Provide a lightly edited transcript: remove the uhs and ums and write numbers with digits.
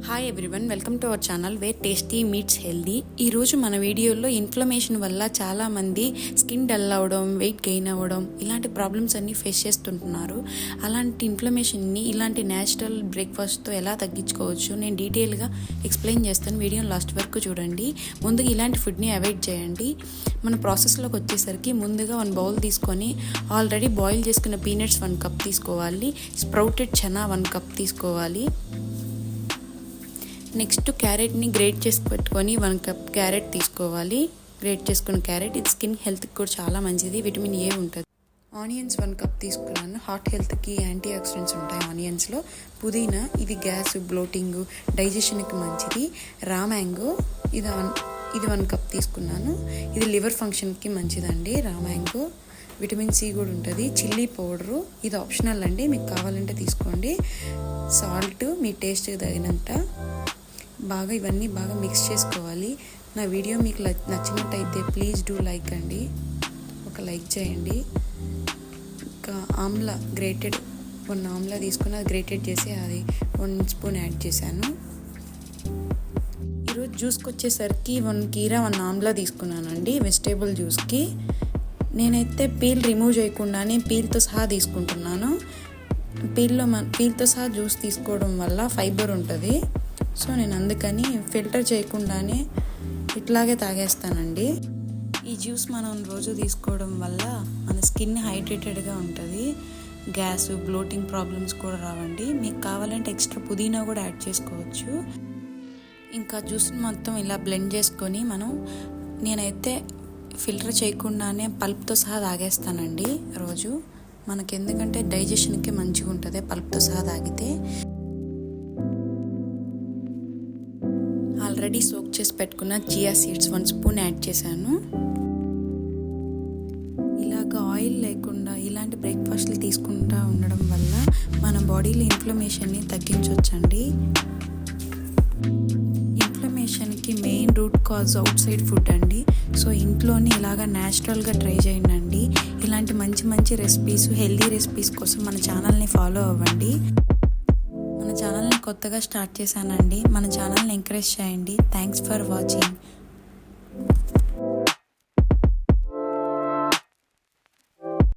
Hi everyone, welcome to our channel where tasty meets healthy. ఈరోజు మన వీడియోలో inflammation వల్ల చాలామంది స్కిన్ డల్ అవ్వడం, వెయిట్ గెయిన్ అవ్వడం ఇలాంటి ప్రాబ్లమ్స్ అన్నీ ఫేస్ చేస్తుంటున్నారు. అలాంటి ఇన్ఫ్లమేషన్ని ఇలాంటి న్యాచురల్ బ్రేక్ఫాస్ట్తో ఎలా తగ్గించుకోవచ్చు నేను డీటెయిల్గా ఎక్స్ప్లెయిన్ చేస్తాను. వీడియోని లాస్ట్ వరకు చూడండి. ముందుగా ఇలాంటి ఫుడ్ని అవాయిడ్ చేయండి. మన ప్రాసెస్లోకి వచ్చేసరికి ముందుగా 1 బౌల్ తీసుకొని ఆల్రెడీ బాయిల్ చేసుకున్న పీనట్స్ 1 కప్ తీసుకోవాలి. స్ప్రౌటెడ్ చనా 1 కప్ తీసుకోవాలి. నెక్స్ట్ క్యారెట్ని గ్రేట్ చేసి పెట్టుకొని 1 కప్ క్యారెట్ తీసుకోవాలి. గ్రేట్ చేసుకున్న క్యారెట్ ఇది స్కిన్ హెల్త్కి కూడా చాలా మంచిది, విటమిన్ ఏ ఉంటుంది. ఆనియన్స్ 1 కప్ తీసుకున్నాను. హార్ట్ హెల్త్కి యాంటీ ఆక్సిడెంట్స్ ఉంటాయి ఆనియన్స్లో. పుదీనా ఇది గ్యాస్, బ్లోటింగ్, డైజెషన్కి మంచిది. రా మ్యాంగో ఇది 1 కప్ తీసుకున్నాను. ఇది లివర్ ఫంక్షన్కి మంచిదండి. రా మ్యాంగో విటమిన్ సి కూడా ఉంటుంది. చిల్లీ పౌడరు ఇది ఆప్షనల్ అండి, మీకు కావాలంటే తీసుకోండి. సాల్ట్ మీ టేస్ట్కి తగినంత. ఇవన్నీ బాగా మిక్స్ చేసుకోవాలి. నా వీడియో మీకు నచ్చినట్టయితే ప్లీజ్ డూ లైక్ అండి, ఒక లైక్ చేయండి. ఇంకా ఆమ్లా గ్రేటెడ్ 1 ఆమ్లా తీసుకుని అది గ్రేటెడ్ చేసి అది 1 స్పూన్ యాడ్ చేశాను. ఈరోజు జ్యూస్కి వచ్చేసరికి 1 కీరా 1 ఆమ్లా తీసుకున్నానండి. వెజిటేబుల్ జ్యూస్కి నేనైతే పీల్ రిమూవ్ చేయకుండానే పీల్తో సహా తీసుకుంటున్నాను. పీల్తో సహా జ్యూస్ తీసుకోవడం వల్ల ఫైబర్ ఉంటుంది. సో నేను అందుకని ఫిల్టర్ చేయకుండానే ఇట్లాగే తాగేస్తానండి. ఈ జ్యూస్ మనం రోజు తీసుకోవడం వల్ల మన స్కిన్ హైడ్రేటెడ్గా ఉంటుంది. గ్యాస్, బ్లోటింగ్ ప్రాబ్లమ్స్ కూడా రావండి. మీకు కావాలంటే ఎక్స్ట్రా పుదీనా కూడా యాడ్ చేసుకోవచ్చు. ఇంకా జ్యూస్ని మొత్తం ఇలా బ్లెండ్ చేసుకొని నేనైతే ఫిల్టర్ చేయకుండానే పల్ప్తో సహా తాగేస్తానండి రోజు. మనకి ఎందుకంటే డైజెషన్కి మంచిగా ఉంటుంది పల్ప్తో సహా తాగితే. ఆల్రెడీ సోక్ చేసి పెట్టుకున్న చియా సీడ్స్ 1 స్పూన్ యాడ్ చేశాను. ఇలాగ ఆయిల్ లేకుండా ఇలాంటి బ్రేక్ఫాస్ట్లు తీసుకుంటూ ఉండడం వల్ల మన బాడీలో ఇన్ఫ్లమేషన్ని తగ్గించవచ్చండి. ఇన్ఫ్లమేషన్కి main root cause outside food అండి. సో ఇంట్లోనే ఇలాగ న్యాచురల్గా ట్రై చేయండి. ఇలాంటి మంచి రెసిపీస్, హెల్దీ రెసిపీస్ కోసం మన ఛానల్ని ఫాలో అవ్వండి. మన ఛానల్ని కొత్తగా స్టార్ట్ చేశానండి. మన ఛానల్ని ఎంకరేజ్ చేయండి. Thanks for watching.